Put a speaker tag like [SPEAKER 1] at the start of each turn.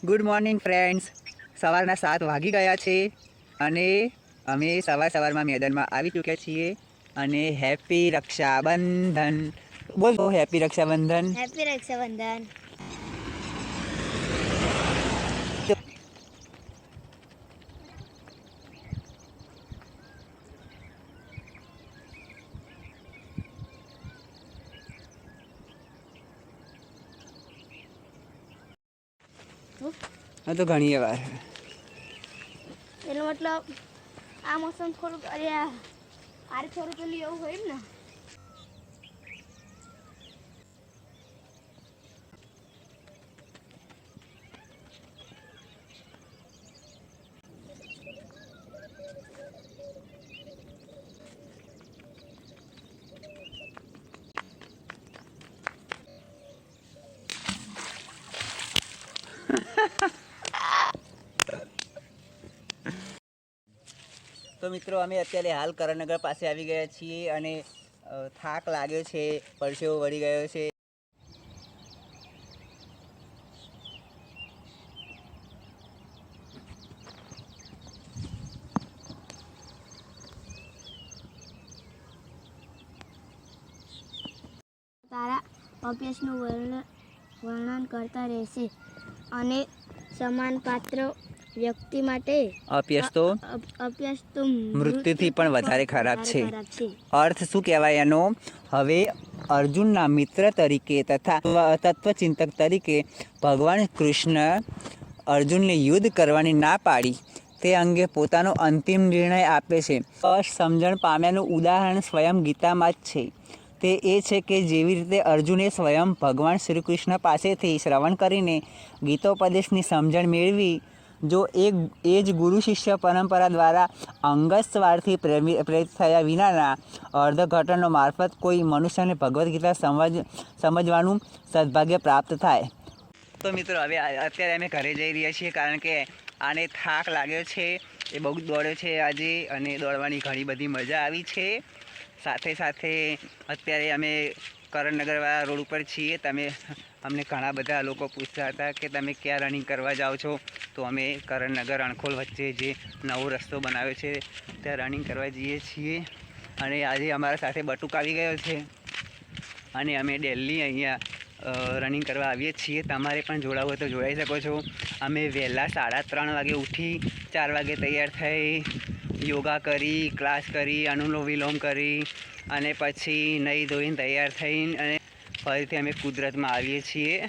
[SPEAKER 1] Good morning friends. સવારના 7 વાગી ગયા છે અને અમે સવારમાં મેદાનમાં આવી ચૂક્યા છીએ અને હેપી રક્ષાબંધન. બોલો હેપી રક્ષાબંધન.
[SPEAKER 2] હેપી રક્ષાબંધન.
[SPEAKER 1] હા તો ઘણી વાર
[SPEAKER 2] એનો મતલબ આ મોસમ થોડુંક આરે થોડું પેલું એવું હોય ને.
[SPEAKER 1] તો મિત્રો અમે અત્યારે હાલ કરણનગર પાસે આવી ગયા છીએ અને થાક લાગ્યો છે, પરસેવો વળી ગયો છે.
[SPEAKER 2] તારા અભ્યાસનું વર્ણન કરતા રહેશે અને સમાન પાત્ર વ્યક્તિ માટે અભ્યાસ તો
[SPEAKER 1] મૃત્યુથી પણ વધારે ખરાબ છે. અર્થ શું કહેવાય એનો? હવે અર્જુનના મિત્ર તરીકે તથા તત્વચિંતક તરીકે ભગવાન કૃષ્ણ અર્જુનને યુદ્ધ કરવાની ના પાડી તે અંગે પોતાનો અંતિમ નિર્ણય આપે છે. સમજણ પામ્યાનું ઉદાહરણ સ્વયં ગીતામાં જ છે. તે એ છે કે જેવી રીતે અર્જુને સ્વયં ભગવાન શ્રી કૃષ્ણ પાસેથી શ્રવણ કરીને ગીતોપદેશની સમજણ મેળવી, જો એ જ ગુરુ શિષ્ય પરંપરા દ્વારા અંગત સ્વાર્થથી પ્રેરિત થયા વિનાના અર્ધઘટનો મારફત કોઈ મનુષ્યને ભગવદ્ ગીતા સમજવાનું સદભાગ્ય પ્રાપ્ત થાય. તો મિત્રો હવે અત્યારે અમે ઘરે જઈ રહ્યા છીએ, કારણ કે આને થાક લાગ્યો છે. એ બહુ જ દોડ્યો છે આજે અને દોડવાની ઘણી બધી મજા આવી છે. સાથે સાથે અત્યારે અમે કરણનગરવાળા રોડ ઉપર છીએ. અમને ઘણા બધા લોકો પૂછતા હતા કે તમે ક્યાં રનિંગ કરવા જાઓ છો? તો અમે કરણનગર અણખોલ વચ્ચે જે નવો રસ્તો બનાવ્યો છે ત્યાં રનિંગ કરવા જઈએ છીએ. અને આજે અમારા સાથે બટુક આવી ગયો છે અને અમે ડેલી અહીંયા રનિંગ કરવા આવીએ છીએ. તમારે પણ જોડાવું હોય તો જોડાઈ શકો છો. અમે વહેલા 3:30 વાગે ઉઠી 4 વાગે તૈયાર થઈ યોગા કરી, ક્લાસ કરી, અનુલોમ વિલોમ કરી અને પછી નહીં ધોઈને તૈયાર થઈને અને ફરીથી અમે કુદરતમાં આવીએ છીએ.